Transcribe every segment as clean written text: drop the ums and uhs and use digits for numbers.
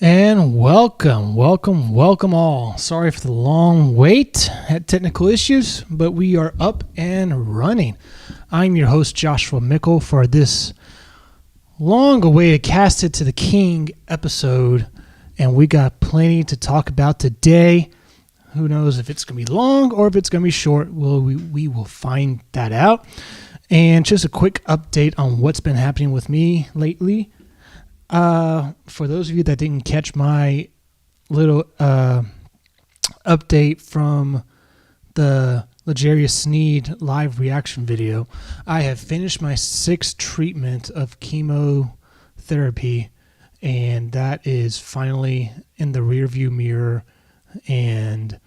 And welcome all. Sorry for the long wait. Had technical issues, but we are up and running. I'm your host, Joshua Mickle, for this long-awaited Cast It to the King episode, and we got plenty to talk about today. Who knows if it's going to be long or if it's going to be short? We will find that out. And just a quick update on what's been happening with me lately. For those of you that didn't catch my little update from the Legarius Sneed live reaction video, I have finished my 6th treatment of chemotherapy, and that is finally in the rearview mirror, and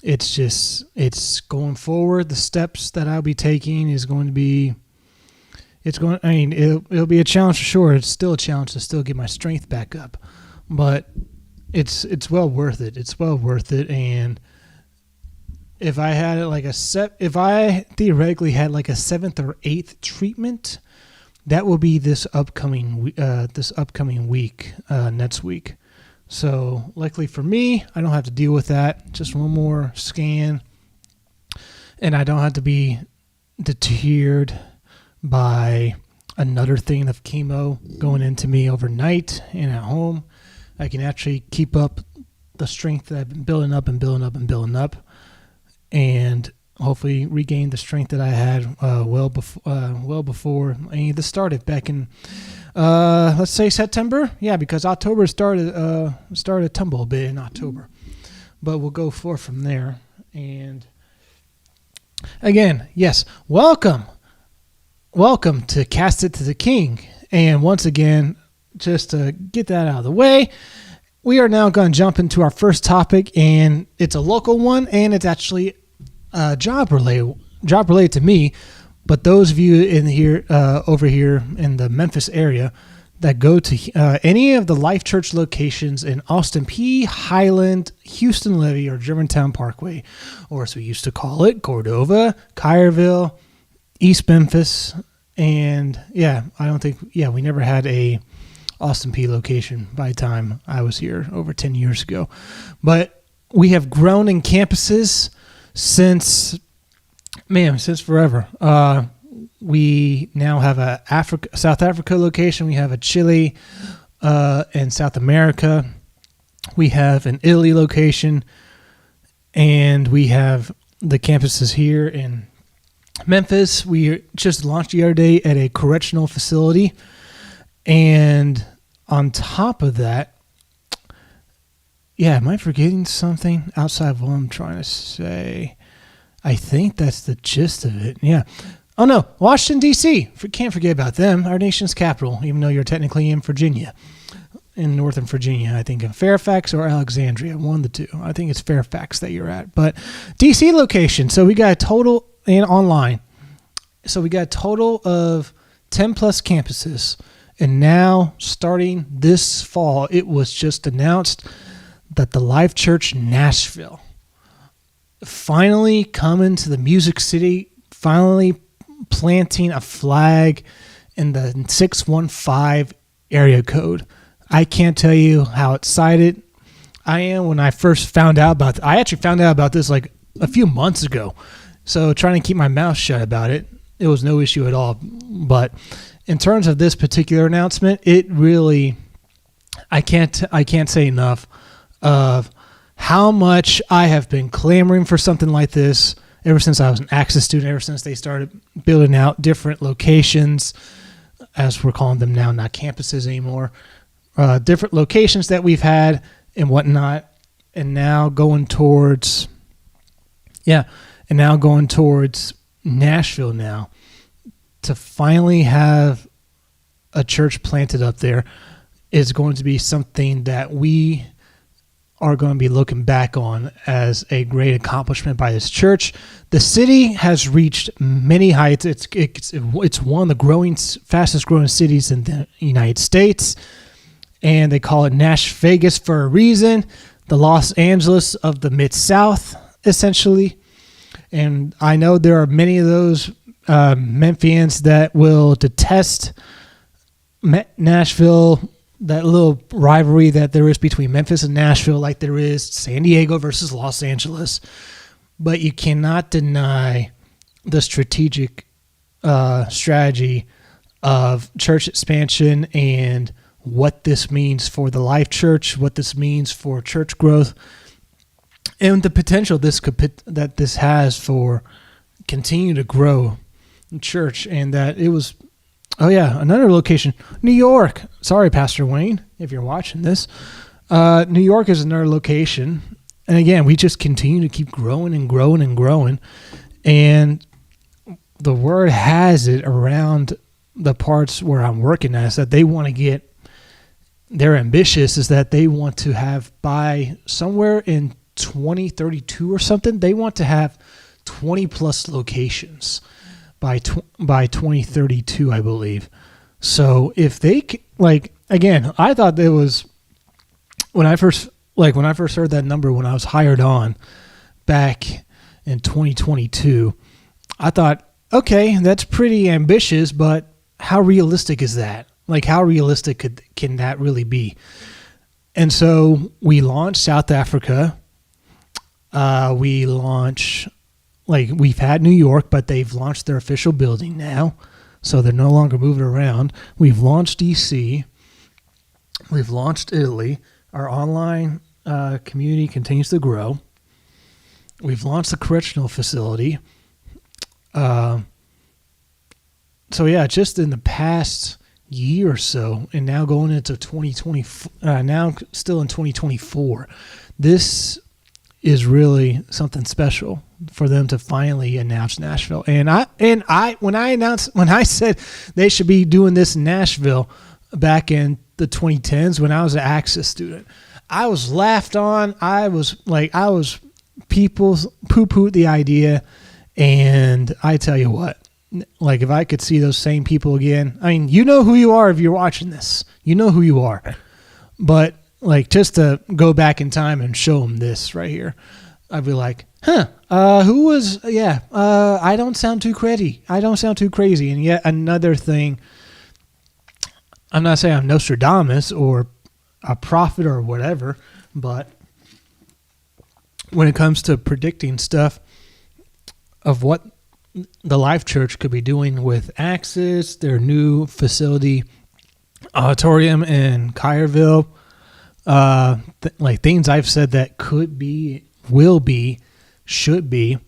it's going forward. The steps that I'll be taking is going to be it'll be a challenge for sure. It's still a challenge to still get my strength back up, but it's well worth it. It's well worth it. And if I had if I theoretically had like a 7th or 8th treatment, that will be this upcoming week, next week. So luckily for me, I don't have to deal with that. Just one more scan, and I don't have to be deterred by another thing of chemo going into me overnight and at home. I can actually keep up the strength that I've been building up, and hopefully regain the strength that I had well before any of this started back in let's say September. Yeah, because October started to tumble a bit in October, but we'll go forth from there. And again, yes, welcome to Cast It to the King. And once again, just to get that out of the way, we are now going to jump into our first topic, and it's a local one, and it's actually job related to me. But those of you over here in the Memphis area that go to any of the Life Church locations in Austin P, Highland, Houston Levy, or Germantown Parkway, or as we used to call it, Cordova, Collierville, East Memphis, and we never had a Austin P location by the time I was here over 10 years ago. But we have grown in campuses since forever. We now have a South Africa location. We have a Chile in South America. We have an Italy location, and we have the campuses here in Memphis. We just launched the other day at a correctional facility, and on top of that, am I forgetting something outside of what I'm trying to say? I think that's the gist of it. Yeah. Oh no, Washington D.C. Can't forget about them, our nation's capital, even though you're technically in Virginia, in Northern Virginia. I think in Fairfax or Alexandria, one of the two. I think it's Fairfax that you're at, but D.C. location. So we got a total, and online. So we got a total of 10 plus campuses. And now, starting this fall, it was just announced that the Life Church Nashville finally coming to the Music City, finally planting a flag in the 615 area code. I can't tell you how excited I am when I first found out about it. I actually found out about this like a few months ago. So trying to keep my mouth shut about it, it was no issue at all. But in terms of this particular announcement, it really, I can't say enough of how much I have been clamoring for something like this ever since I was an Access student, ever since they started building out different locations, as we're calling them now, not campuses anymore, different locations that we've had and whatnot, and now going towards Nashville now, to finally have a church planted up there is going to be something that we are going to be looking back on as a great accomplishment by this church. The city has reached many heights. It's one of the fastest growing cities in the United States, and they call it Nash Vegas for a reason. The Los Angeles of the Mid-South, essentially. And I know there are many of those Memphians that will detest Nashville that little rivalry that there is between Memphis and Nashville, like there is San Diego versus Los Angeles. But you cannot deny the strategic strategy of church expansion and what this means for the Life Church, what this means for church growth, and the potential that this has for continue to grow church. And that it was, another location, New York. Sorry, Pastor Wayne, if you're watching this. New York is another location. And again, we just continue to keep growing and growing and growing. And the word has it around the parts where I'm working at is that they want to get, they're ambitious, is that they want to have by somewhere in 2032 or something, they want to have 20 plus locations by 2032, I believe. So if they, again, I thought there was, when I first heard that number, when I was hired on back in 2022, I thought, okay, that's pretty ambitious, but how realistic is that? How realistic can that really be? And so we launched South Africa. We launched, we've had New York, but they've launched their official building now, so they're no longer moving around. We've launched DC. We've launched Italy. Our online community continues to grow. We've launched the correctional facility. Just in the past year or so, and now going into 2020, now still in 2024, this is really something special for them to finally announce Nashville. And when I said they should be doing this in Nashville back in the 2010s when I was an Access student, I was laughed on. People poo-pooed the idea, and I tell you what, if I could see those same people again, I mean, you know who you are if you're watching this. You know who you are. But just to go back in time and show them this right here, I'd be like, who was, I don't sound too crazy. And yet another thing, I'm not saying I'm Nostradamus or a prophet or whatever, but when it comes to predicting stuff of what the Life Church could be doing with Access, their new facility, auditorium in Collierville, things I've said that could be, will be, should be,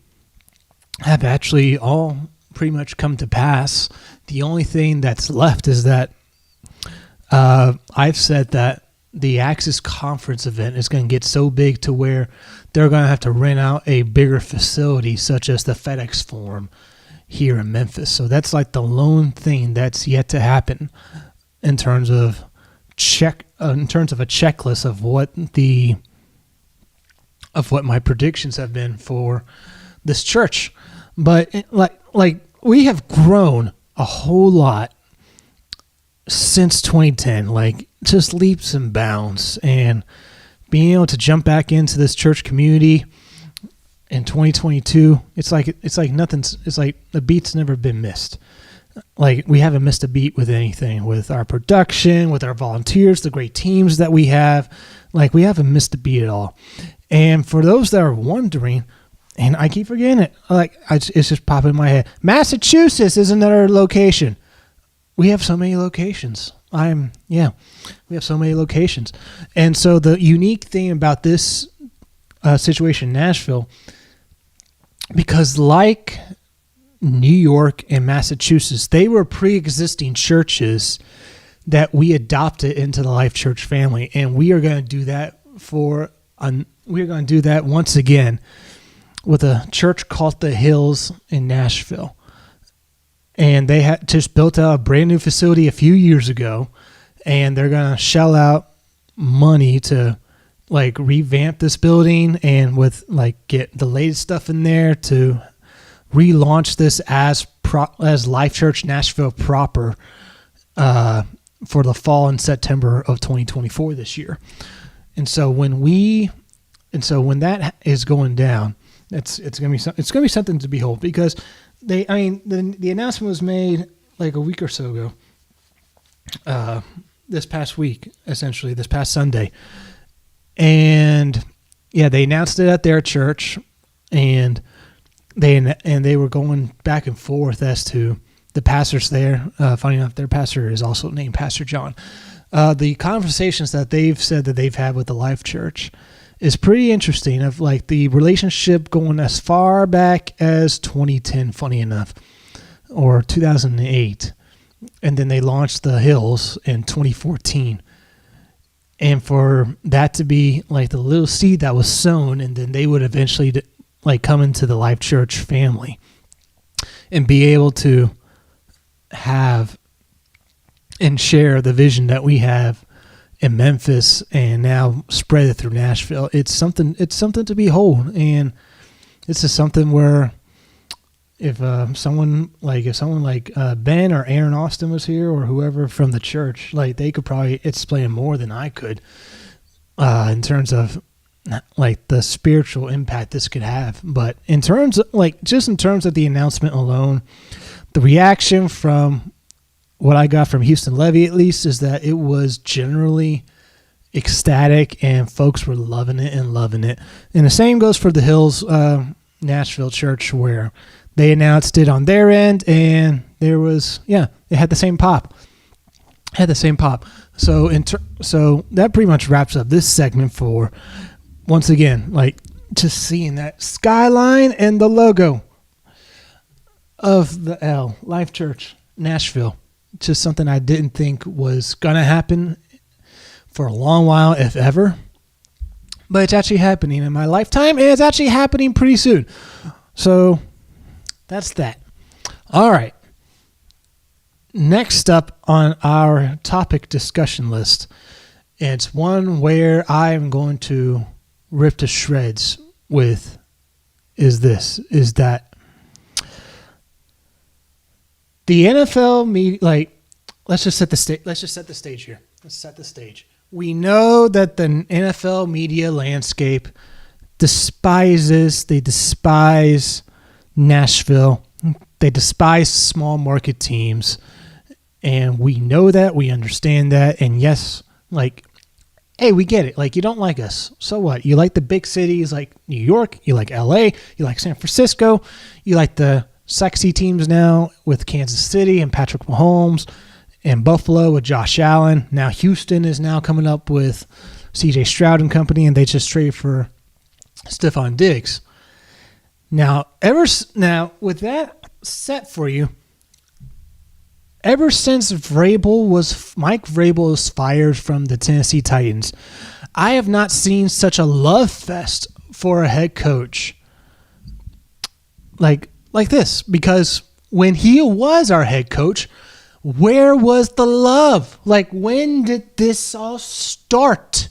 have actually all pretty much come to pass. The only thing that's left is that I've said that the Access conference event is going to get so big to where they're going to have to rent out a bigger facility, such as the FedEx Forum here in Memphis. So that's the lone thing that's yet to happen in terms of a checklist of what my predictions have been for this church. But we have grown a whole lot since 2010, just leaps and bounds, and being able to jump back into this church community in 2022, it's like the beat's never been missed. We haven't missed a beat with anything, with our production, with our volunteers, the great teams that we have. We haven't missed a beat at all. And for those that are wondering, and I keep forgetting it, it's just popping in my head, Massachusetts is another location. We have so many locations. We have so many locations. And so the unique thing about this situation in Nashville, because like New York and Massachusetts, they were pre-existing churches that we adopted into the Life Church family. And we are going to do that once again with a church called The Hills in Nashville. And they had just built out a brand new facility a few years ago, and they're going to shell out money to revamp this building and get the latest stuff in there to relaunch this as Life Church Nashville proper for the fall and September of 2024 this year. And so when that is going down, it's going to be something to behold, because the announcement was made a week or so ago. this past week, essentially this past Sunday. And yeah, they announced it at their church, and they were going back and forth as to the pastors there. Funny enough, their pastor is also named Pastor John. The conversations that they've said that they've had with the Life Church is pretty interesting, of like the relationship going as far back as 2010, funny enough, or 2008. And then they launched the Hills in 2014. And for that to be like the little seed that was sown, and then they would eventually like come into the Life Church family and be able to have and share the vision that we have in Memphis and now spread it through Nashville. It's something to behold. And this is something where if someone like Ben or Aaron Austin was here, or whoever from the church, like they could probably explain more than I could in terms of like the spiritual impact this could have. But in terms of just in terms of the announcement alone, the reaction from what I got from Houston Levy, at least, is that it was generally ecstatic and folks were loving it. And the same goes for the Hills Nashville Church, where they announced it on their end, and there was, it had the same pop. So so that pretty much wraps up this segment for, once again, like just seeing that skyline and the logo of the L, Life Church, Nashville. Just something I didn't think was going to happen for a long while, if ever. But it's actually happening in my lifetime, and it's actually happening pretty soon. So that's that. All right. Next up on our topic discussion list, it's one where I am going to rip to shreds with, is that the NFL, let's just set the stage. Let's just set the stage here. Let's set the stage. We know that the NFL media landscape despise Nashville. They despise small market teams. And we know that. We understand that. And yes, hey, we get it. You don't like us. So what? You like the big cities like New York. You like LA. You like San Francisco. You like the sexy teams now with Kansas City and Patrick Mahomes, and Buffalo with Josh Allen. Now Houston is now coming up with C.J. Stroud and company, and they just traded for Stephon Diggs. Now with that set for you, ever since Mike Vrabel was fired from the Tennessee Titans, I have not seen such a love fest for a head coach like this, because when he was our head coach, where was the love? When did this all start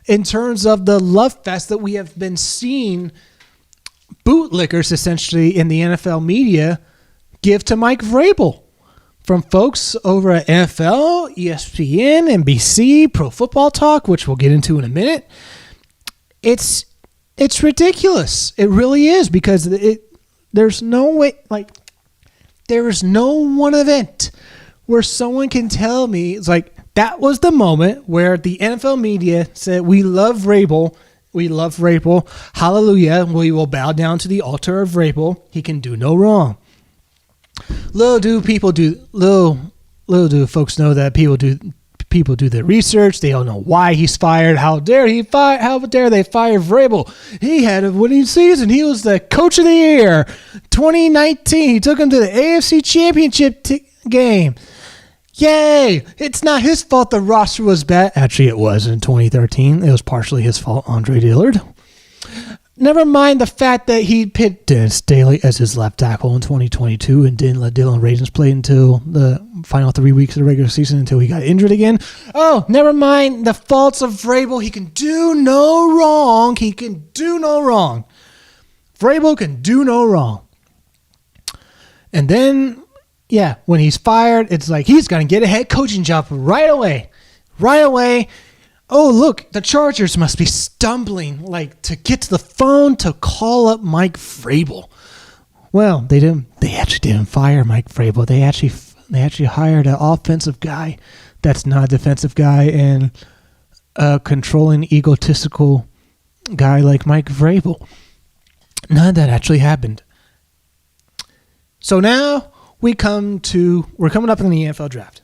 in terms of the love fest that we have been seeing bootlickers essentially in the NFL media give to Mike Vrabel? From folks over at NFL, ESPN, NBC, Pro Football Talk, which we'll get into in a minute. It's ridiculous. It really is, because there's no way, there is no one event where someone can tell me, it's that was the moment where the NFL media said, we love Vrabel. Hallelujah. We will bow down to the altar of Vrabel. He can do no wrong. Little do folks know that people do their research. They don't know why he's fired. How dare they fire Vrabel? He had a winning season. He was the coach of the year 2019. He took him to the AFC Championship game. Yay! It's not his fault the roster was bad. Actually, it was in 2013. It was partially his fault, Andre Dillard. Never mind the fact that he picked Dennis Staley as his left tackle in 2022 and didn't let Dylan Ravens play until the final 3 weeks of the regular season until he got injured again. Oh, never mind the faults of Vrabel. He can do no wrong. Vrabel can do no wrong. And then, when he's fired, it's he's going to get a head coaching job right away. Oh, look, the Chargers must be stumbling, to get to the phone to call up Mike Vrabel. Well, they actually didn't fire Mike Vrabel. They actually hired an offensive guy that's not a defensive guy and a controlling, egotistical guy like Mike Vrabel. None of that actually happened. So now we're coming up in the NFL draft.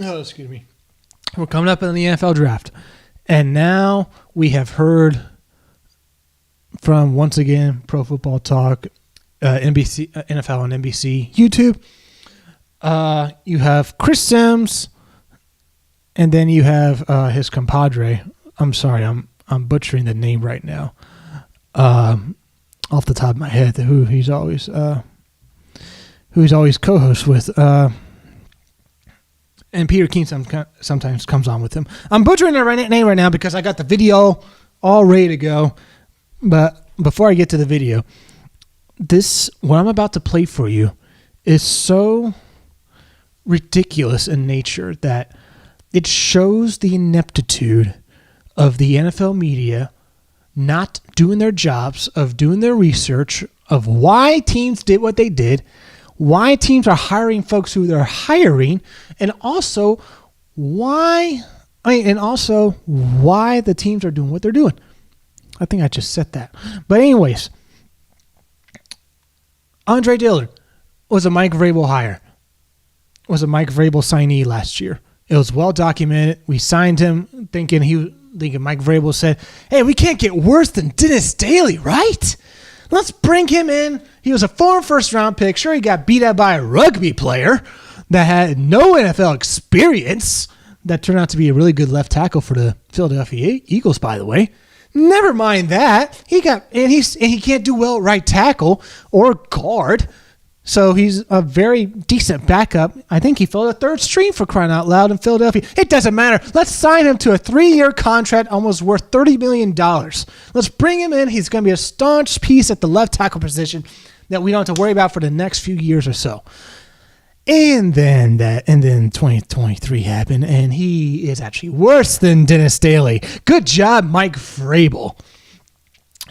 Oh, excuse me. We're coming up in the NFL draft. And now we have heard from, once again, Pro Football Talk, NBC, NFL on NBC, YouTube. You have Chris Sims, and then you have his compadre. I'm sorry, I'm butchering the name right now. Off the top of my head, who he's always co-host with. And Peter King sometimes comes on with him. I'm butchering the name right now because I got the video all ready to go. But before I get to the video, what I'm about to play for you is so ridiculous in nature that it shows the ineptitude of the NFL media not doing their jobs, of doing their research, of why teams did what they did, why teams are hiring folks who they're hiring, and also why the teams are doing what they're doing. I think I just said that. But anyways, Andre Dillard was a Mike Vrabel hire. Was a Mike Vrabel signee last year. It was well documented. We signed him thinking Mike Vrabel said, "Hey, we can't get worse than Dennis Daly, right? Let's bring him in." He was a former first-round pick. Sure, he got beat up by a rugby player that had no NFL experience. That turned out to be a really good left tackle for the Philadelphia Eagles, by the way. Never mind that. He can't do well at right tackle or guard. So he's a very decent backup. I think he filled a third string, for crying out loud, in Philadelphia. It doesn't matter. Let's sign him to a 3-year contract almost worth $30 million. Let's bring him in. He's going to be a staunch piece at the left tackle position that we don't have to worry about for the next few years or so. And then 2023 happened, and he is actually worse than Dennis Daly. Good job, Mike Vrabel.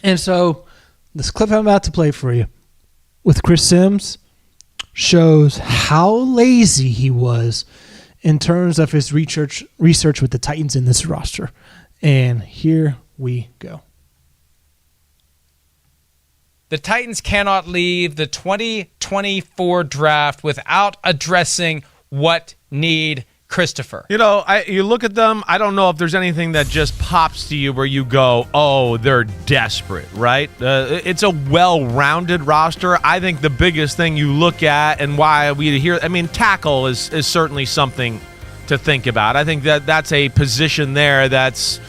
And so this clip I'm about to play for you with Chris Sims shows how lazy he was in terms of his research with the Titans in this roster. And here we go. The Titans cannot leave the 2024 draft without addressing what need Christopher. You look at them, I don't know if there's anything that just pops to you where you go, oh, they're desperate, right? It's a well-rounded roster. I think the biggest thing you look at and why we hear, tackle is certainly something to think about. I think that's a position there that's,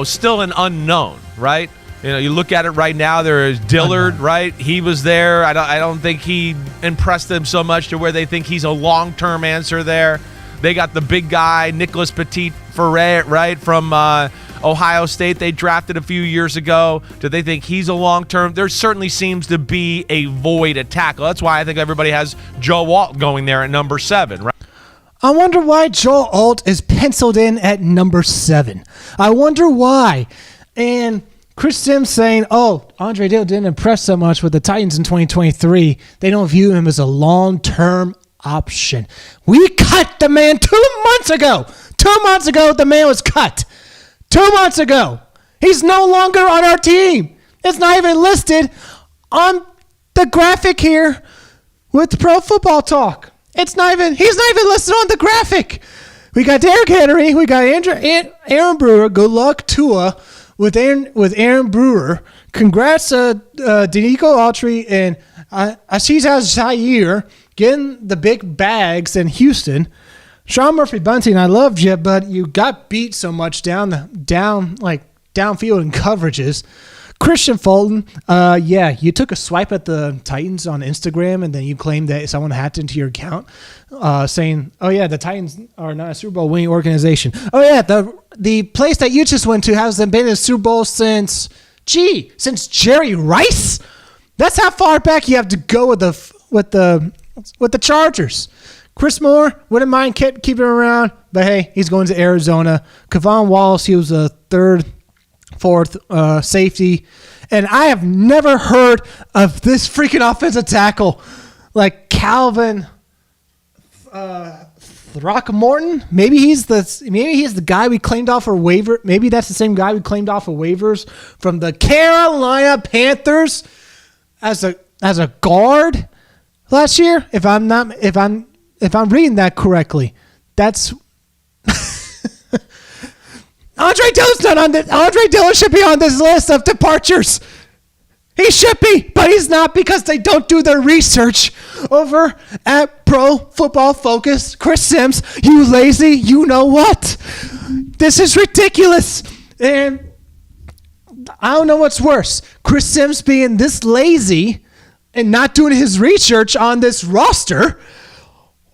still an unknown, right? You look at it right now, there is Dillard, right? He was there. I don't think he impressed them so much to where they think he's a long-term answer there. They got the big guy, Nicholas Petit-Ferret, right, from Ohio State. They drafted a few years ago. Do they think he's a long-term? There certainly seems to be a void at tackle. That's why I think everybody has Joe Alt going there at number 7, right? I wonder why Joe Alt is penciled in at number 7. I wonder why. And Chris Sims saying, Andre Dillard didn't impress so much with the Titans in 2023. They don't view him as a long-term option. We cut the man 2 months ago. 2 months ago, the man was cut. 2 months ago. He's no longer on our team. It's not even listed on the graphic here with Pro Football Talk. He's not even listed on the graphic. We got Derrick Henry. We got Aaron Brewer. Good luck, Tua, with Aaron Brewer. Congrats, Denico Autry and Aziz Zaire getting the big bags in Houston. Sean Murphy-Bunting, I loved you, but you got beat so much downfield in coverages. Christian Fulton, you took a swipe at the Titans on Instagram, and then you claimed that someone hacked into your account, saying, the Titans are not a Super Bowl winning organization. The place that you just went to hasn't been in a Super Bowl since Jerry Rice? That's how far back you have to go with the Chargers. Chris Moore, wouldn't mind keeping him around, but hey, he's going to Arizona. Kevon Wallace, he was a third, fourth safety. And I have never heard of this freaking offensive tackle like Calvin Throckmorton. Maybe he's the guy we claimed off a waiver. Maybe that's the same guy we claimed off of waivers from the Carolina Panthers as a guard last year. If I'm reading that correctly, that's Andre Dillon's not on this. Andre Dillon should be on this list of departures. He should be, but he's not because they don't do their research over at Pro Football Focus. Chris Sims, you lazy, you know what? This is ridiculous. And I don't know what's worse. Chris Sims being this lazy and not doing his research on this roster,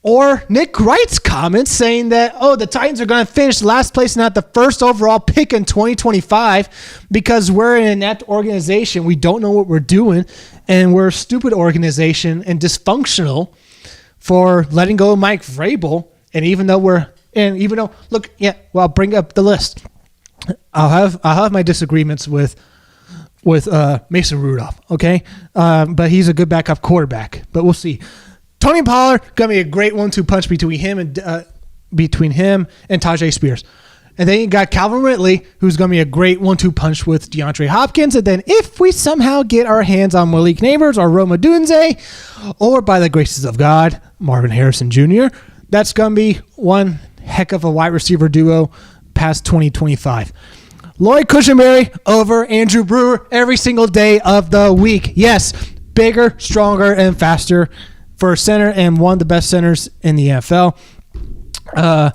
or Nick Wright's comments saying that, the Titans are going to finish last place and not the first overall pick in 2025 because we're in that organization. We don't know what we're doing, and we're a stupid organization and dysfunctional for letting go of Mike Vrabel. And I'll bring up the list. I'll have my disagreements with Mason Rudolph, okay? But he's a good backup quarterback. But we'll see. Tony Pollard gonna be a great 1-2 punch between him and Tajay Spears, and then you got Calvin Ridley, who's gonna be a great 1-2 punch with DeAndre Hopkins, and then if we somehow get our hands on Malik Neighbors or Roma Dunze, or by the graces of God, Marvin Harrison Jr., that's gonna be one heck of a wide receiver duo past 2025. Lloyd Cushenberry over Andrew Brewer every single day of the week. Yes, bigger, stronger, and faster for a center, and one of the best centers in the NFL. I'm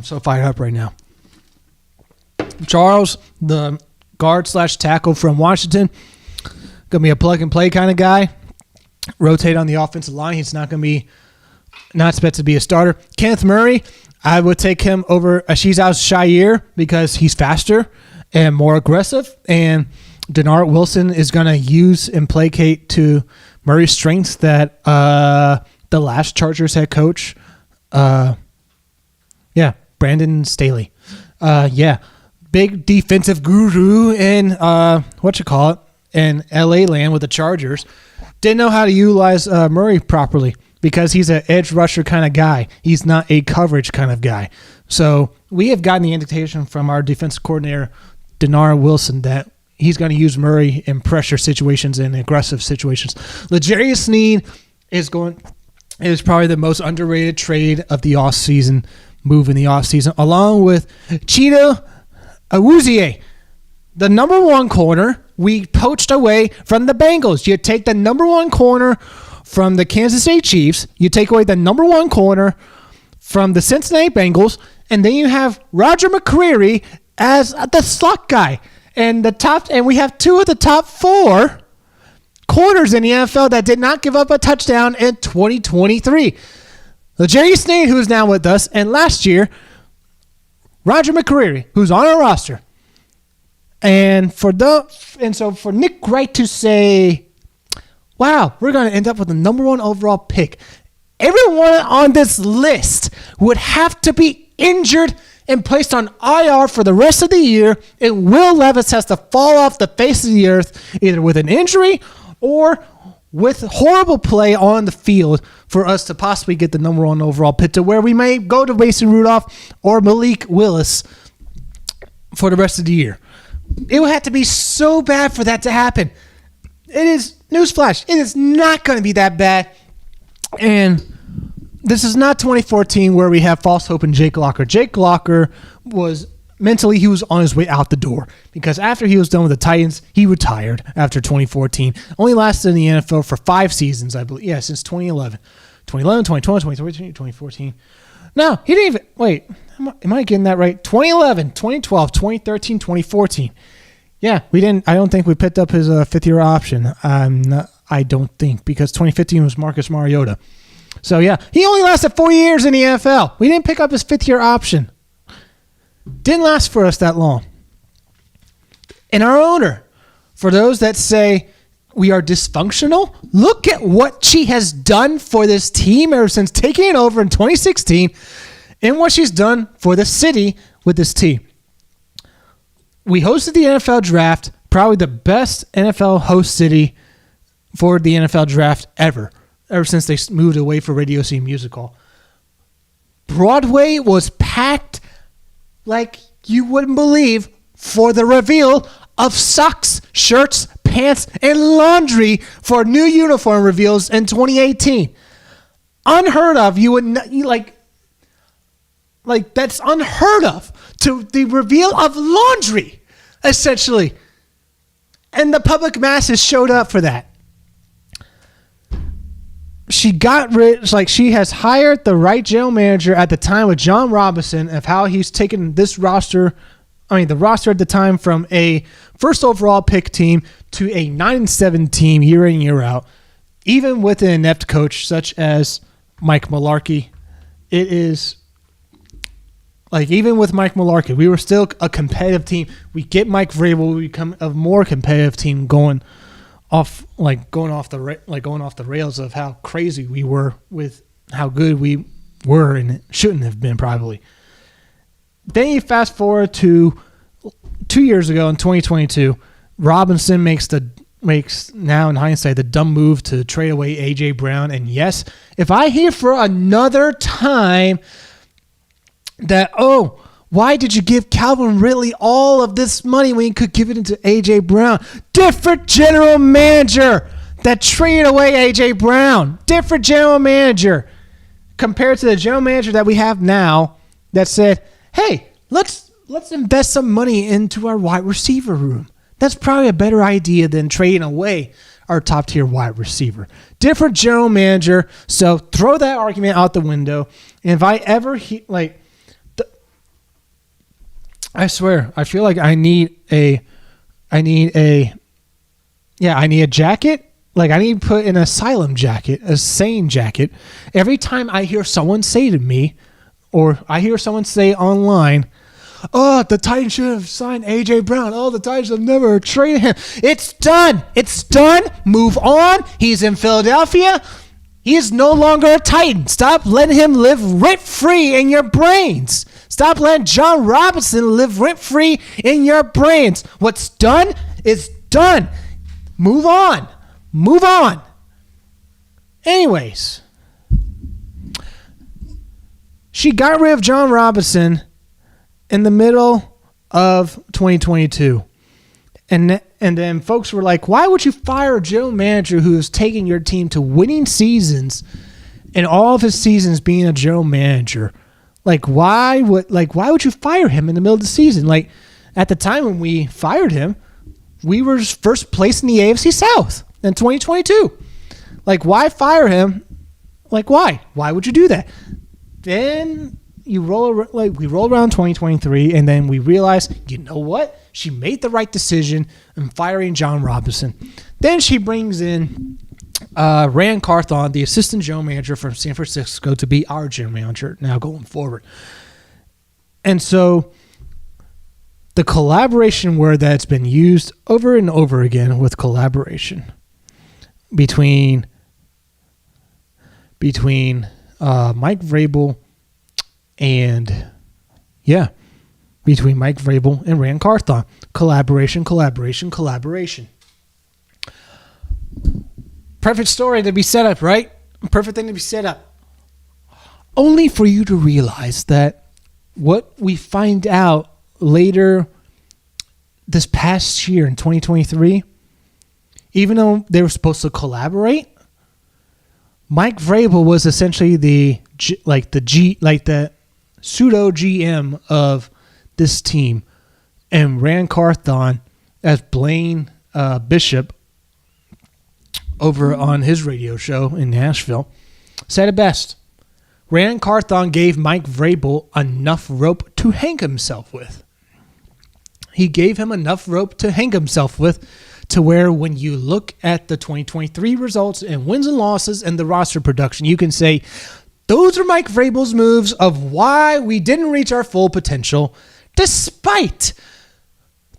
so fired up right now. Charles, the guard/tackle from Washington, gonna be a plug-and-play kind of guy. Rotate on the offensive line. He's not expected to be a starter. Kenneth Murray, I would take him over Ashizao Shair because he's faster and more aggressive, and Denard Wilson is going to use and placate to Murray's strengths that the last Chargers head coach, Brandon Staley. Big defensive guru in in LA land with the Chargers. Didn't know how to utilize Murray properly because he's an edge rusher kind of guy. He's not a coverage kind of guy. So we have gotten the indication from our defensive coordinator, Denard Wilson, that he's going to use Murray in pressure situations and aggressive situations. L'Jarius Sneed is probably the most underrated trade of the offseason, move in the offseason, along with Cheetah Awuzie, the number one corner we poached away from the Bengals. You take the number one corner from the Kansas City Chiefs, you take away the number one corner from the Cincinnati Bengals, and then you have Roger McCreary as the slot guy. And we have two of the top four corners in the NFL that did not give up a touchdown in 2023. L'Jarius Sneed, who's now with us, and last year, Roger McCreary, who's on our roster. And so for Nick Wright to say, wow, we're going to end up with the number one overall pick, everyone on this list would have to be injured and placed on IR for the rest of the year, and Will Levis has to fall off the face of the earth either with an injury or with horrible play on the field for us to possibly get the number one overall pick, to where we may go to Mason Rudolph or Malik Willis for the rest of the year. It would have to be so bad for that to happen. It is, newsflash, it is not going to be that bad. And this is not 2014 where we have false hope in Jake Locker. Jake Locker was mentally, he was on his way out the door because after he was done with the Titans, he retired after 2014. Only lasted in the NFL for 5 seasons, I believe. Yeah, since 2011. 2011, 2012, 2013, 2014. No, he didn't even, wait, am I getting that right? 2011, 2012, 2013, 2014. Yeah, I don't think we picked up his 5th-year option. I don't think, because 2015 was Marcus Mariota. So, yeah, he only lasted 4 years in the NFL. We didn't pick up his 5th-year option. Didn't last for us that long. And our owner, for those that say we are dysfunctional, look at what she has done for this team ever since taking it over in 2016 and what she's done for the city with this team. We hosted the NFL draft, probably the best NFL host city for the NFL draft ever since they moved away from Radio City Music Hall. Broadway was packed like you wouldn't believe for the reveal of socks, shirts, pants, and laundry for new uniform reveals in 2018. Unheard of. You would not, like that's unheard of. To the reveal of laundry, essentially. And the public masses showed up for that. She got rid, she has hired the right general manager at the time with John Robinson of how he's taken this roster, the roster at the time from a first overall pick team to a 9-7 team year in, year out. Even with an inept coach such as Mike Mularkey, it is even with Mike Mularkey, we were still a competitive team. We get Mike Vrabel, we become a more competitive team going off the rails of how crazy we were with how good we were and shouldn't have been probably. Then you fast forward to 2 years ago in 2022, Robinson makes now in hindsight the dumb move to trade away A.J. Brown. And yes, if I hear for another time that, why did you give Calvin Ridley all of this money when you could give it into A.J. Brown? Different general manager that traded away A.J. Brown. Different general manager compared to the general manager that we have now that said, hey, let's invest some money into our wide receiver room. That's probably a better idea than trading away our top-tier wide receiver. Different general manager, so throw that argument out the window. And if I ever I swear, I feel like I need a jacket. Like I need to put an asylum jacket, a sane jacket. Every time I hear someone say to me, or I hear someone say online, the Titans should have signed A.J. Brown. The Titans have never traded him. It's done. It's done. Move on. He's in Philadelphia. He is no longer a Titan. Stop letting him live rent-free in your brains. Stop letting John Robinson live rent-free in your brains. What's done is done. Move on. Move on. Anyways, she got rid of John Robinson in the middle of 2022. And then folks were like, why would you fire a general manager who is taking your team to winning seasons and all of his seasons being a general manager? Why would you fire him in the middle of the season? Like, at the time when we fired him, we were first place in the AFC South in 2022. Why fire him? Why? Why would you do that? Then we roll around 2023, and then we realize, you know what? She made the right decision in firing John Robinson. Then she brings in Rand Carthon, the assistant general manager from San Francisco, to be our general manager now going forward. And so the collaboration word that's been used over and over again with collaboration between Mike Vrabel and between Mike Vrabel and Rand Carthon. Collaboration. Perfect story to be set up, right? Perfect thing to be set up. Only for you to realize that what we find out later this past year in 2023, even though they were supposed to collaborate, Mike Vrabel was essentially the pseudo GM of this team, and Rand Carthon as Blaine Bishop over on his radio show in Nashville said it best. Rand Carthon gave Mike Vrabel enough rope to hang himself with. He gave him enough rope to hang himself with to where when you look at the 2023 results and wins and losses and the roster production, you can say, those are Mike Vrabel's moves of why we didn't reach our full potential despite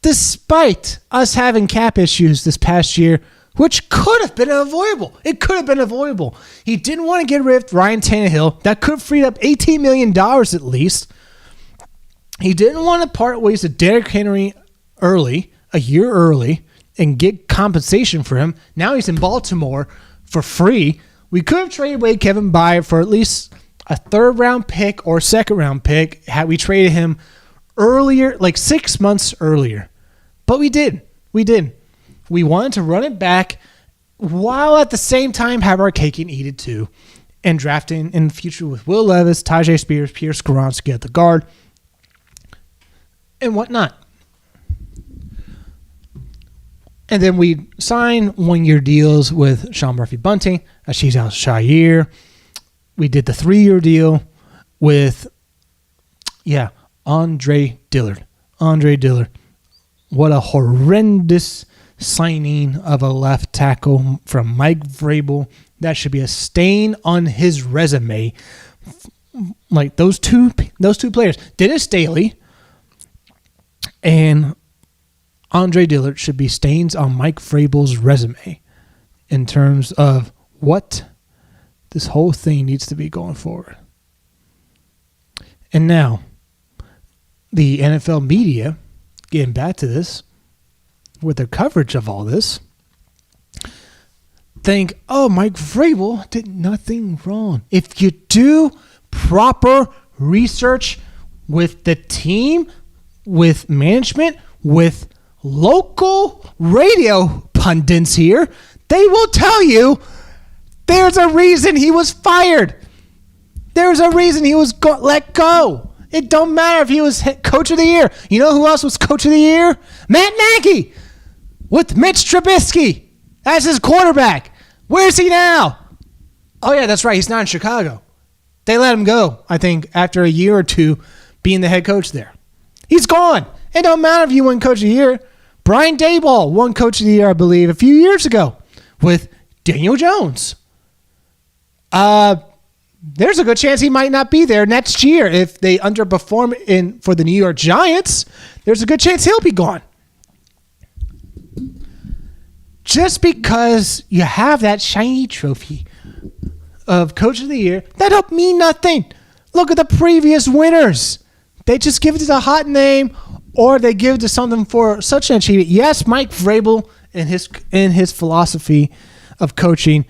us having cap issues this past year, which could have been avoidable. It could have been avoidable. He didn't want to get rid of Ryan Tannehill. That could have freed up $18 million at least. He didn't want to part ways with Derrick Henry a year early, and get compensation for him. Now he's in Baltimore for free. We could have traded away Kevin Byard for at least a third-round pick or second-round pick had we traded him earlier, like 6 months earlier. But we did. We wanted to run it back while at the same time have our cake and eat it too, and drafting in the future with Will Levis, Tajay Spears, Pierre Skoronski at the guard, and whatnot. And then we signed 1-year deals with Sean Murphy-Bunting, Ashish Al-Shaair. We did the 3-year deal with, Andre Dillard. What a horrendous signing of a left tackle from Mike Vrabel. That should be a stain on his resume. Like those two players, Dennis Staley and Andre Dillard, should be stains on Mike Vrabel's resume in terms of what this whole thing needs to be going forward. And now, the NFL media, getting back to this, with their coverage of all this, think, Mike Vrabel did nothing wrong. If you do proper research with the team, with management, with local radio pundits here, they will tell you there's a reason he was fired. There's a reason he was let go. It don't matter if he was coach of the year. You know who else was coach of the year? Matt Nagy with Mitch Trubisky as his quarterback. Where's he now? Oh, yeah, that's right. He's not in Chicago. They let him go, I think, after a year or two being the head coach there. He's gone. It don't matter if you win coach of the year. Brian Daboll won coach of the year, I believe, a few years ago with Daniel Jones. There's a good chance he might not be there next year. If they underperform for the New York Giants, there's a good chance he'll be gone. Just because you have that shiny trophy of Coach of the Year, that don't mean nothing. Look at the previous winners. They just give it to a hot name, or they give it to something for such an achievement. Yes, Mike Vrabel and his philosophy of coaching,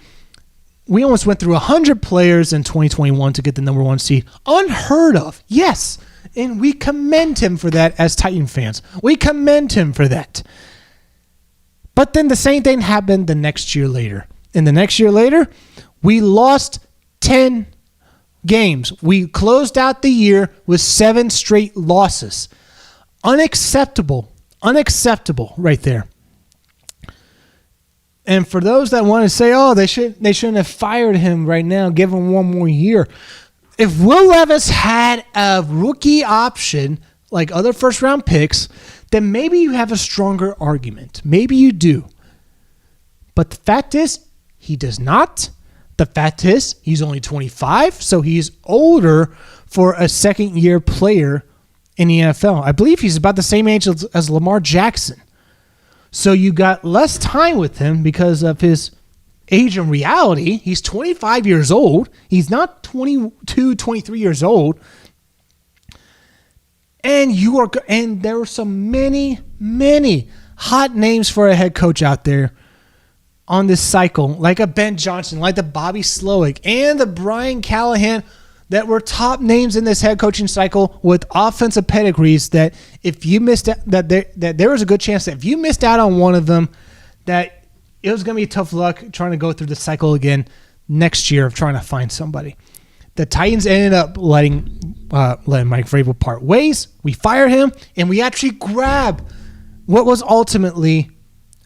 we almost went through 100 players in 2021 to get the number 1 seed. Unheard of. Yes. And we commend him for that as Titan fans. We commend him for that. But then the same thing happened the next year later. And the next year later, we lost 10 games. We closed out the year with 7 straight losses. Unacceptable. Unacceptable right there. And for those that want to say, they shouldn't have fired him right now, give him 1 more year. If Will Levis had a rookie option like other first-round picks, then maybe you have a stronger argument. Maybe you do. But the fact is, he does not. The fact is, he's only 25, so he's older for a second-year player in the NFL. I believe he's about the same age as Lamar Jackson. So you got less time with him because of his age in reality. He's 25 years old. He's not 22, 23 years old. And there were so many hot names for a head coach out there on this cycle, like a Ben Johnson, like the Bobby Slowick, and the Brian Callahan, that were top names in this head coaching cycle with offensive pedigrees. That if you missed that there was a good chance that if you missed out on one of them, that it was going to be tough luck trying to go through the cycle again next year of trying to find somebody. The Titans ended up letting Mike Vrabel part ways. We fire him, and we actually grab what was ultimately,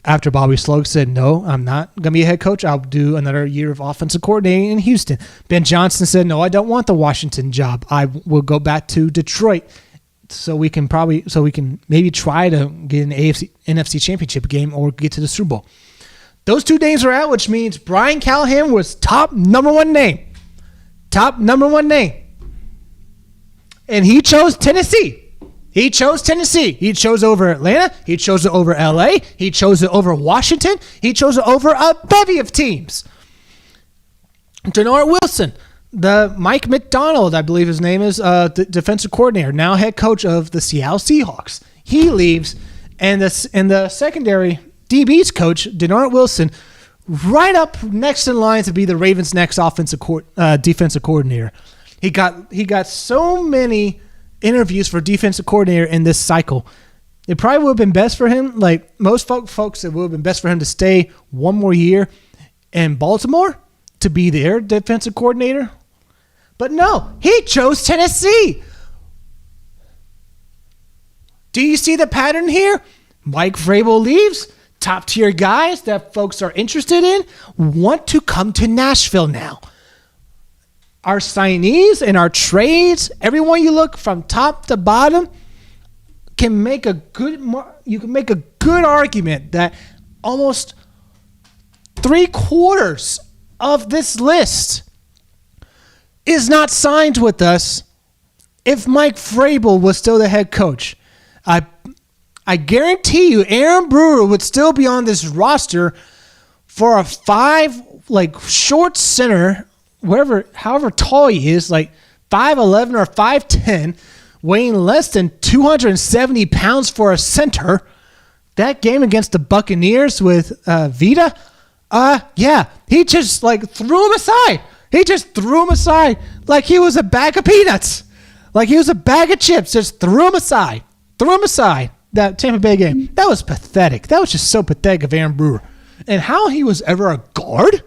after Bobby Slowick said, no, I'm not going to be a head coach. I'll do another year of offensive coordinating in Houston. Ben Johnson said, no, I don't want the Washington job. I will go back to Detroit so we can maybe try to get an NFC championship game or get to the Super Bowl. Those 2 names are out, which means Brian Callahan was top number 1 name. Top number 1 name. And he chose Tennessee. He chose it over Atlanta. He chose it over LA. He chose it over Washington. He chose it over a bevy of teams. Denard Wilson, the Mike McDonald, I believe his name is, the defensive coordinator, now head coach of the Seattle Seahawks. He leaves, and the secondary DB's coach, Denard Wilson, right up next in line to be the Ravens' next defensive coordinator. He got so many interviews for defensive coordinator in this cycle. It probably would have been best for him, like most folks, it would have been best for him to stay one more year in Baltimore to be their defensive coordinator. But no, he chose Tennessee. Do you see the pattern here? Mike Vrabel leaves. Top-tier guys that folks are interested in want to come to Nashville now. Our signees and our trades, everyone you look from top to bottom, can make a good argument that almost 3/4 of this list is not signed with us if Mike Vrabel was still the head coach. I guarantee you Aaron Brewer would still be on this roster for a 5, short center, however tall he is, 5'11" or 5'10", weighing less than 270 pounds for a center. That game against the Buccaneers with Vita, he just threw him aside. He just threw him aside like he was a bag of peanuts. Like he was a bag of chips. Just threw him aside. That Tampa Bay game. That was pathetic. That was just so pathetic of Aaron Brewer. And how he was ever a guard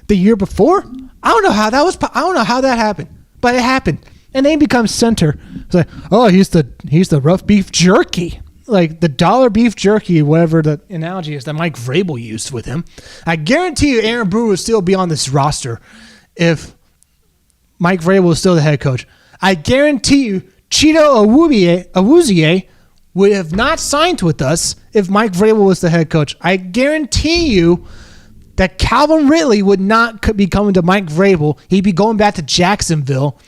the year before, I don't know how that happened. But it happened. And then he becomes center. It's like, oh, he's the rough beef jerky. Like the dollar beef jerky, whatever the analogy is that Mike Vrabel used with him. I guarantee you Aaron Brewer would still be on this roster if Mike Vrabel was still the head coach. I guarantee you Cheeto Awuzie would have not signed with us if Mike Vrabel was the head coach. I guarantee you that Calvin Ridley would not be coming to Mike Vrabel. He'd be going back to Jacksonville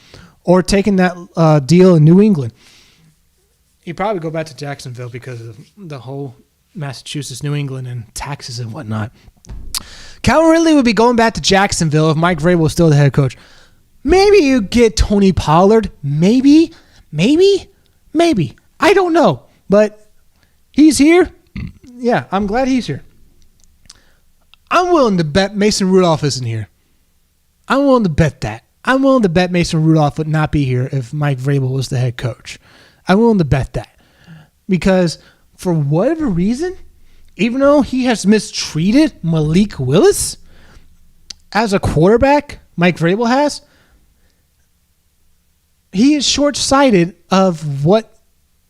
or taking that deal in New England. He'd probably go back to Jacksonville because of the whole Massachusetts, New England, and taxes and whatnot. Calvin Ridley would be going back to Jacksonville if Mike Vrabel was still the head coach. Maybe you get Tony Pollard. Maybe. I don't know. But he's here. Yeah, I'm glad he's here. I'm willing to bet Mason Rudolph isn't here. I'm willing to bet that. I'm willing to bet Mason Rudolph would not be here if Mike Vrabel was the head coach. I'm willing to bet that. Because for whatever reason, even though he has mistreated Malik Willis as a quarterback, Mike Vrabel has, he is short-sighted of what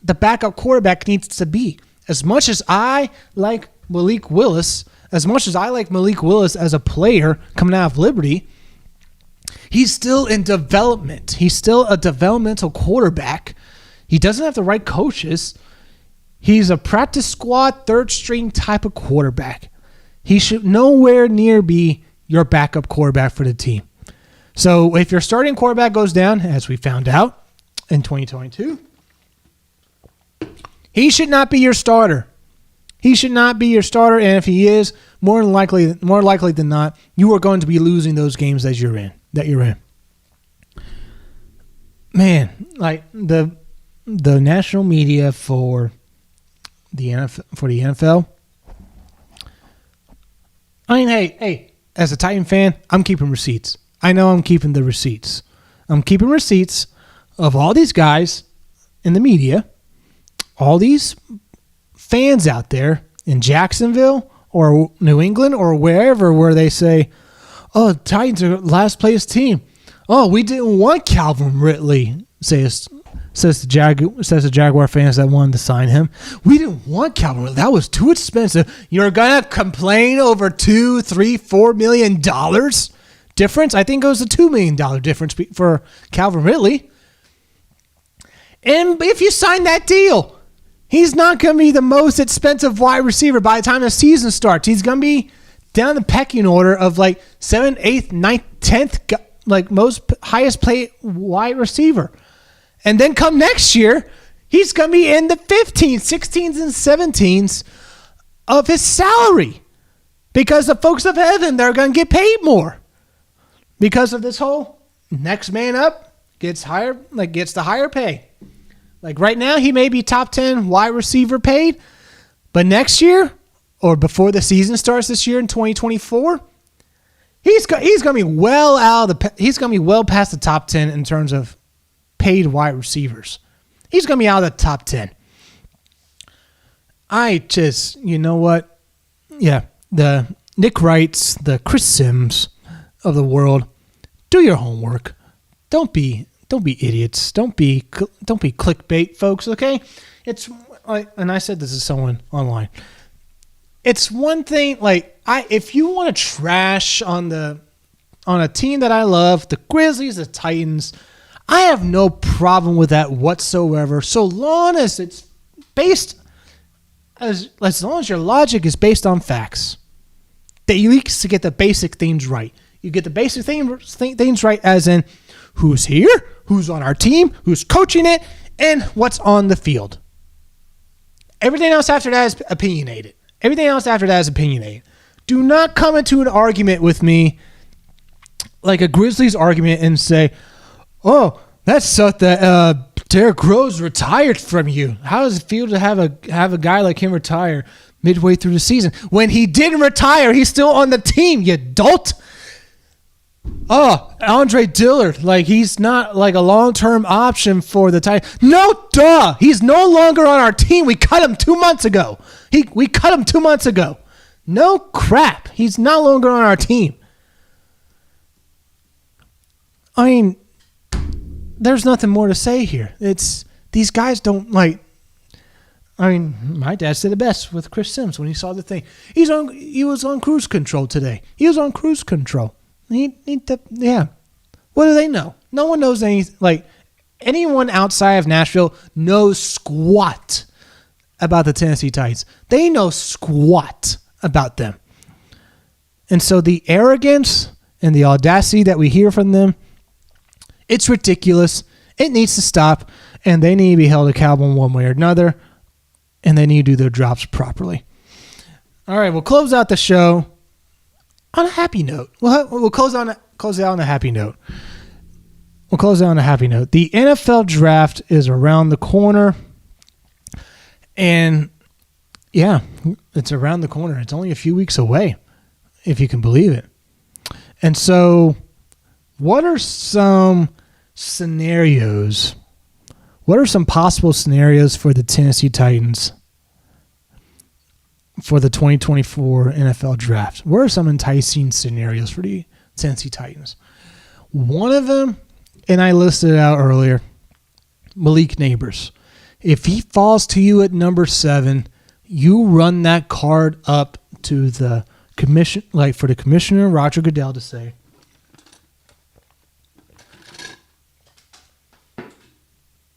the backup quarterback needs to be. As much as I like Malik Willis as a player coming out of Liberty, he's still in development. He's still a developmental quarterback. He doesn't have the right coaches. He's a practice squad, third-string type of quarterback. He should nowhere near be your backup quarterback for the team. So if your starting quarterback goes down, as we found out in 2022, he should not be your starter. He should not be your starter, and if he is, more likely than not, you are going to be losing those games that you're in. Man, like the national media for the NFL. I mean, hey, as a Titan fan, I'm keeping receipts. I know I'm keeping the receipts. I'm keeping receipts of all these guys in the media, all these fans out there in Jacksonville or New England or wherever where they say, oh, Titans are last place team. Oh, we didn't want Calvin Ridley, says the Jaguar fans that wanted to sign him. We didn't want Calvin Ridley. That was too expensive. You're going to complain over $2, $3, $4 million difference? I think it was a $2 million difference for Calvin Ridley. And if you sign that deal, he's not going to be the most expensive wide receiver by the time the season starts. He's going to be down the pecking order of like 7th, 8th, 9th, 10th, like most highest paid wide receiver. And then come next year, he's going to be in the 15s, 16s, and 17s of his salary. Because the folks of heaven, they're going to get paid more. Because of this whole next man up gets the higher pay. Like right now, he may be top 10 wide receiver paid, but next year or before the season starts this year in 2024, He's going to be he's going to be well past the top 10 in terms of paid wide receivers. He's going to be out of the top 10. You know what? Yeah, the Nick Wrights, the Chris Sims of the world, do your homework. Don't be idiots. Don't be clickbait, folks. Okay, it's like, and I said this to someone online. It's one thing, if you want to trash on a team that I love, the Grizzlies, the Titans, I have no problem with that whatsoever. So long as it's based, as long as your logic is based on facts, that you need to get the basic things right. You get the basic things right, as in who's here, who's on our team, who's coaching it, and what's on the field. Everything else after that is opinionated. Do not come into an argument with me like a Grizzlies argument and say, "Oh, that sucked that Derrick Rose retired from you. How does it feel to have a guy like him retire midway through the season?" When he didn't retire, he's still on the team, you dolt. Oh, Andre Dillard, he's not a long-term option for the Titans. No, duh. He's no longer on our team. We cut him 2 months ago. We cut him 2 months ago. No crap. He's no longer on our team. I mean, there's nothing more to say here. It's these guys don't my dad said it best with Chris Sims when he saw the thing. He was on cruise control today. He was on cruise control. Yeah. What do they know? No one knows anything. Anyone outside of Nashville knows squat about the Tennessee Titans. They know squat about them. And so the arrogance and the audacity that we hear from them, it's ridiculous. It needs to stop, and they need to be held accountable one way or another, and they need to do their jobs properly. All right, we'll close out the show on a happy note. We'll close out on a happy note. The NFL draft is around the corner. And yeah, it's around the corner. It's only a few weeks away, if you can believe it. And so what are some scenarios? What are some possible scenarios for the Tennessee Titans for the 2024 NFL draft? What are some enticing scenarios for the Tennessee Titans? One of them, and I listed it out earlier, Malik Neighbors. If he falls to you at number 7, you run that card up to the commission, for the commissioner, Roger Goodell, to say,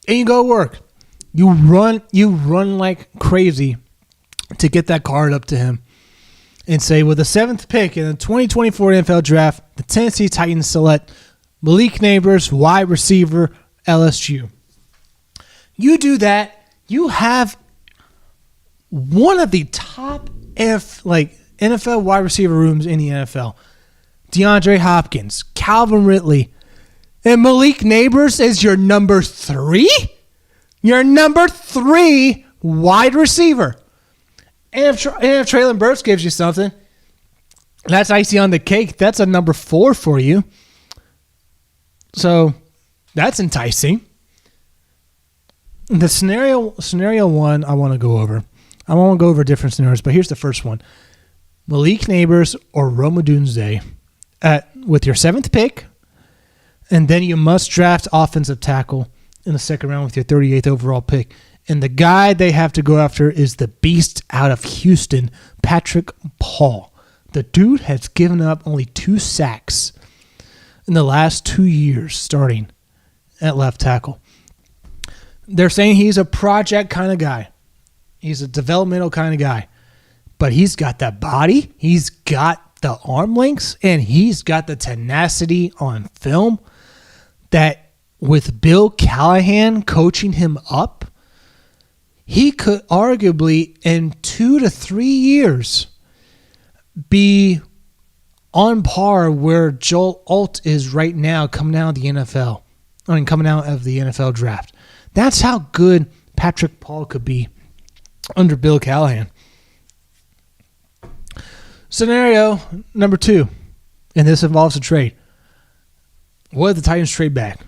and you go work. You run like crazy to get that card up to him and say, with the 7th pick in the 2024 NFL draft, the Tennessee Titans select Malik Neighbors, wide receiver, LSU. You do that, you have one of the top NFL wide receiver rooms in the NFL. DeAndre Hopkins, Calvin Ridley, and Malik Neighbors is your number 3? Your number 3 wide receiver. And if Traylon Burks gives you something, that's icing on the cake. That's a number 4 for you. So that's enticing. The scenario one I want to go over. I want to go over different scenarios, but here's the first one. Malik Neighbors or Rome Odunze with your 7th pick, and then you must draft offensive tackle in the 2nd round with your 38th overall pick. And the guy they have to go after is the beast out of Houston, Patrick Paul. The dude has given up only 2 sacks in the last 2 years starting at left tackle. They're saying he's a project kind of guy. He's a developmental kind of guy. But he's got that body. He's got the arm lengths. And he's got the tenacity on film that with Bill Callahan coaching him up, he could arguably in 2 to 3 years be on par where Joel Alt is right now coming out of the NFL. Coming out of the NFL draft. That's how good Patrick Paul could be under Bill Callahan. Scenario number 2. and this involves a trade. What if the Titans trade back?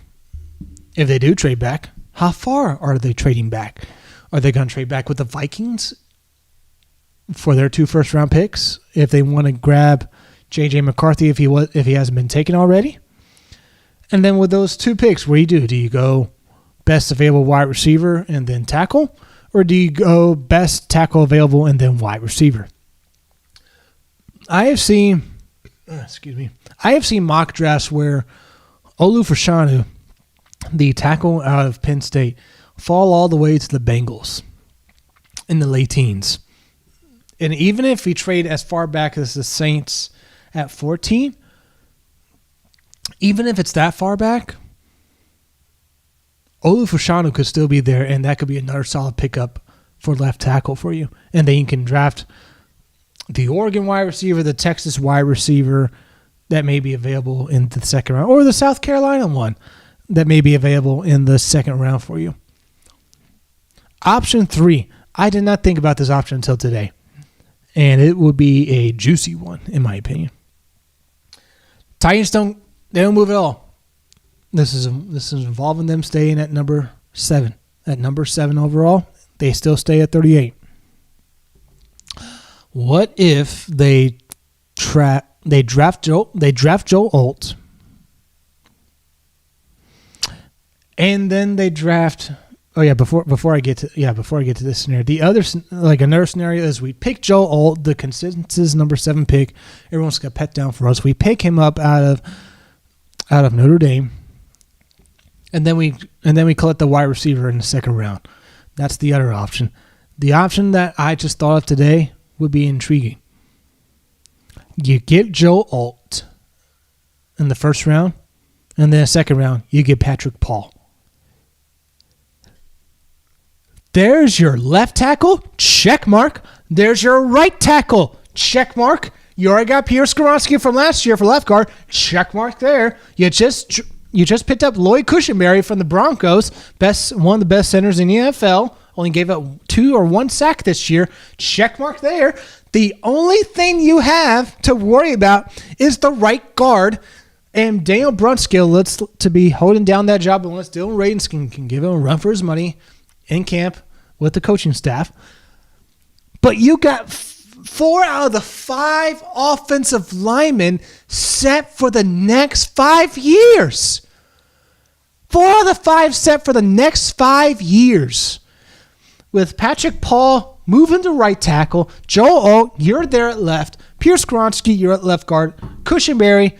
If they do trade back, how far are they trading back? Are they going to trade back with the Vikings for their 2 first-round picks? If they want to grab J.J. McCarthy if he hasn't been taken already? And then with those 2 picks, what do you do? Do you go best available wide receiver and then tackle? Or do you go best tackle available and then wide receiver? I have seen mock drafts where Olu Fashanu, the tackle out of Penn State, fall all the way to the Bengals in the late teens. And even if we trade as far back as the Saints at 14, even if it's that far back, Olu Fashanu could still be there, and that could be another solid pickup for left tackle for you. And then you can draft the Oregon wide receiver, the Texas wide receiver that may be available in the second round, or the South Carolina one that may be available in the second round for you. Option 3. I did not think about this option until today, and it would be a juicy one, in my opinion. Titans don't move at all. This is involving them staying at number 7. At number 7 overall, they still stay at 38. What if they draft Joe Alt, and then they draft? Oh yeah, before I get to this scenario, another scenario is we pick Joe Alt, the consensus number 7 pick. Everyone's got pet down for us. We pick him up out of Notre Dame, and then we collect the wide receiver in the second round. That's the other option. The option that I just thought of today would be intriguing. You get Joe Alt in the first round, and then the second round, you get Patrick Paul. There's your left tackle, check mark. There's your right tackle, check mark. You already got Pierre Skoronski from last year for left guard, check mark there. You just picked up Lloyd Cushenberry from the Broncos, one of the best centers in the NFL. Only gave up 2 or 1 sack this year. Check mark there. The only thing you have to worry about is the right guard. And Daniel Brunskill looks to be holding down that job unless Dylan Radins can give him a run for his money in camp with the coaching staff. But you got 4 out of the 5 offensive linemen set for the next 5 years. 4 out of the 5 set for the next 5 years. With Patrick Paul moving to right tackle, Joe Alt, you're there at left, Pierre Skoronski, you're at left guard, Cushenberry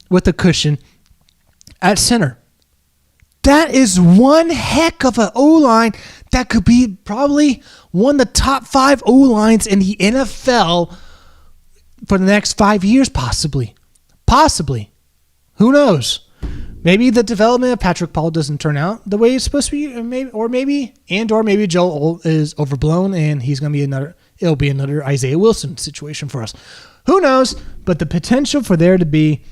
with the cushion at center. That is one heck of an O-line that could be probably one of the top 5 O-lines in the NFL for the next 5 years, possibly. Possibly. Who knows? Maybe the development of Patrick Paul doesn't turn out the way it's supposed to be, or maybe Joe Alt is overblown and it'll be another Isaiah Wilson situation for us. Who knows? But the potential for there to be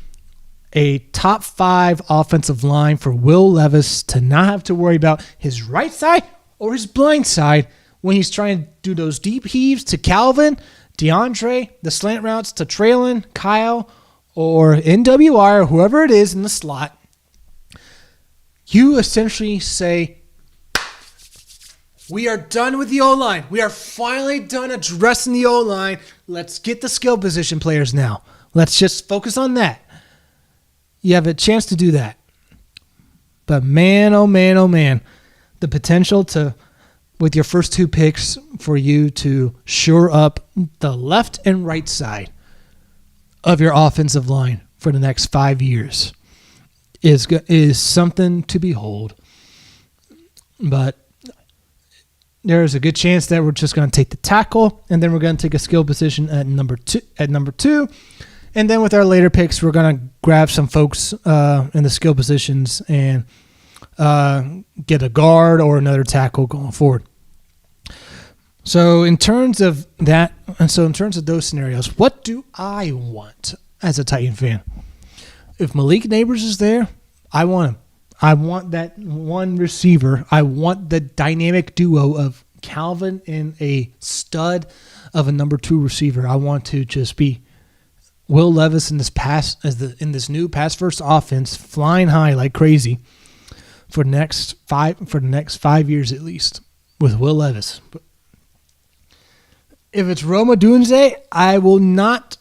a top 5 offensive line for Will Levis to not have to worry about his right side or his blind side when he's trying to do those deep heaves to Calvin, DeAndre, the slant routes to Traylon, Kyle, or NWI, or whoever it is in the slot. You essentially say, we are done with the O-line. We are finally done addressing the O-line. Let's get the skill position players now. Let's just focus on that. You have a chance to do that. But man, oh man, oh man, the potential to, with your first 2 picks, for you to shore up the left and right side of your offensive line for the next 5 years is something to behold. But there's a good chance that we're just going to take the tackle, and then we're going to take a skill position at number two. And then with our later picks, we're going to grab some folks in the skill positions and get a guard or another tackle going forward. So in terms of that, and so in terms of those scenarios, what do I want as a Titan fan? If Malik Neighbors is there, I want him. I want that one receiver. I want the dynamic duo of Calvin and a stud of a number 2 receiver. I want to just be Will Levis in this new pass first offense, flying high like crazy for the next 5 years at least with Will Levis. But if it's Rome Odunze, I will not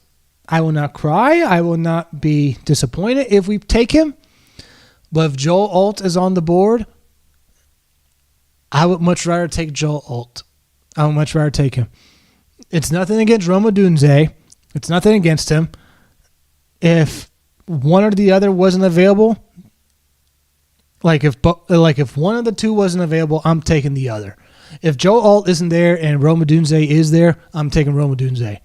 cry. I will not be disappointed if we take him. But if Joel Alt is on the board, I would much rather take Joel Alt. I would much rather take him. It's nothing against Rome Odunze. It's nothing against him. If one or the other wasn't available, like if one of the two wasn't available, I'm taking the other. If Joe Alt isn't there and Rome Odunze is there, I'm taking Rome Odunze.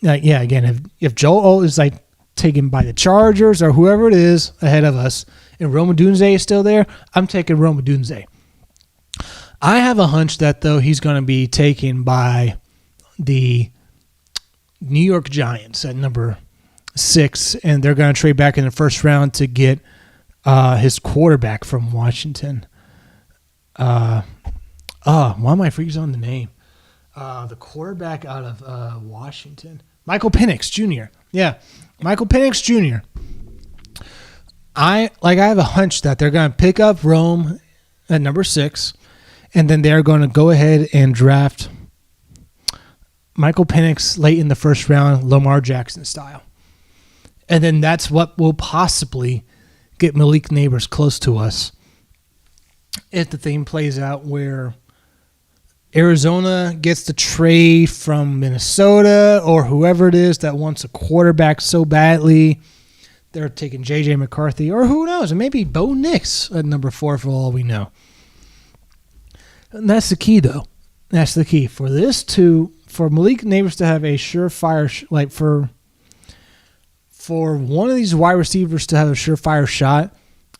Again, if Joe Alt is like taken by the Chargers or whoever it is ahead of us, and Rome Odunze is still there, I'm taking Rome Odunze. I have a hunch that though he's going to be taken by the New York Giants at number 6, and they're going to trade back in the first round to get his quarterback from Washington. Why am I freezing on the name? The quarterback out of Washington, Michael Penix Jr. Yeah, Michael Penix Jr. I have a hunch that they're going to pick up Rome at number 6, and then they're going to go ahead and draft Michael Penix late in the first round, Lamar Jackson style. And then that's what will possibly get Malik Neighbors close to us if the thing plays out where Arizona gets the trade from Minnesota or whoever it is that wants a quarterback so badly. They're taking J.J. McCarthy, or who knows, and maybe Bo Nix at number 4 for all we know. And that's the key, though. That's the key. For Malik Neighbors to have a surefire, for one of these wide receivers to have a surefire shot,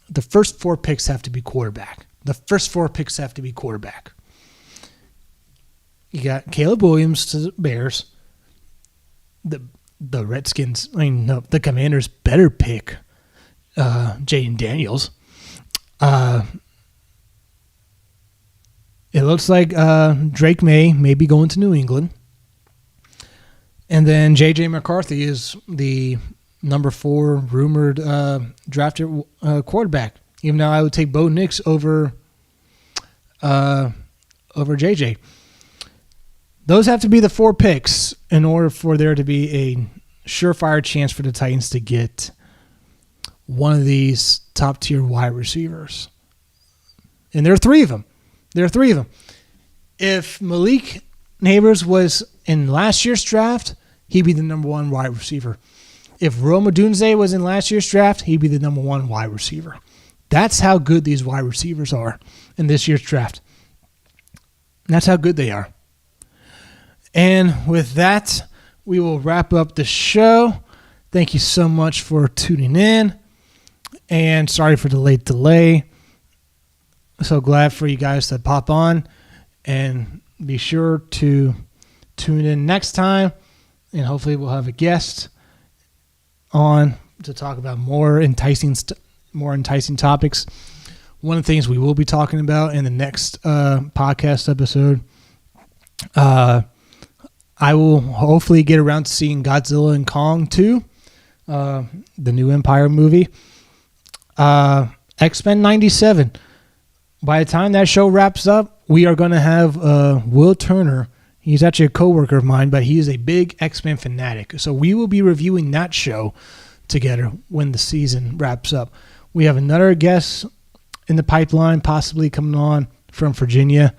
the first 4 picks have to be quarterback. You got Caleb Williams to the Bears. The Redskins, the Commanders better pick Jaden Daniels. It looks like Drake may be going to New England. And then J.J. McCarthy is the number 4 rumored drafted quarterback. Even though I would take Bo Nix over J.J. Those have to be the 4 picks in order for there to be a surefire chance for the Titans to get one of these top-tier wide receivers. And there are 3 of them. If Malik Neighbors was in last year's draft, he'd be the number 1 wide receiver. If Rome Odunze was in last year's draft, he'd be the number 1 wide receiver. That's how good these wide receivers are in this year's draft. That's how good they are. And with that, we will wrap up the show. Thank you so much for tuning in. And sorry for the late delay. So glad for you guys to pop on. And be sure to tune in next time. And hopefully we'll have a guest on to talk about more enticing topics. One of the things we will be talking about in the next podcast episode, I will hopefully get around to seeing Godzilla and Kong 2, the new Empire movie. X-Men 97. By the time that show wraps up, we are going to have Will Turner. He's actually a coworker of mine, but he is a big X-Men fanatic. So we will be reviewing that show together when the season wraps up. We have another guest in the pipeline, possibly coming on from Virginia,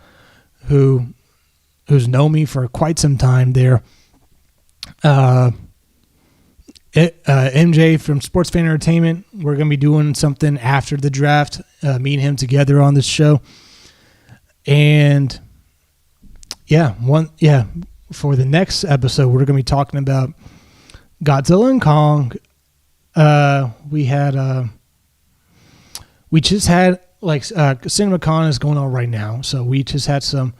who's known me for quite some time there. MJ from Sports Fan Entertainment. We're going to be doing something after the draft, me and him together on this show. And for the next episode, we're going to be talking about Godzilla and Kong. We just had CinemaCon is going on right now, so we just had some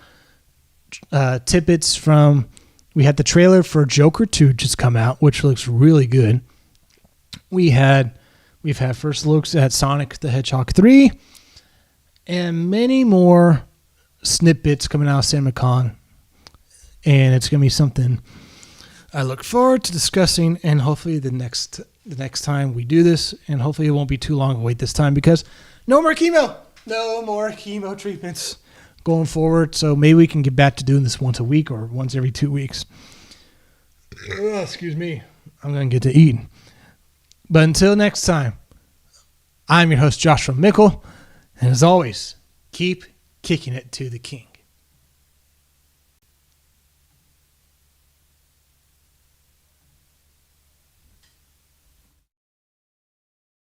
tidbits from. We had the trailer for Joker 2 just come out, which looks really good. We've had first looks at Sonic the Hedgehog 3, and many more snippets coming out of CinemaCon, and it's going to be something I look forward to discussing, and hopefully the next time we do this, and hopefully it won't be too long a wait this time, because no more chemo treatments going forward. So maybe we can get back to doing this once a week or once every 2 weeks. Excuse me. I'm going to get to eating. But until next time, I'm your host, Joshua Mickle. And as always, keep kicking it to the king.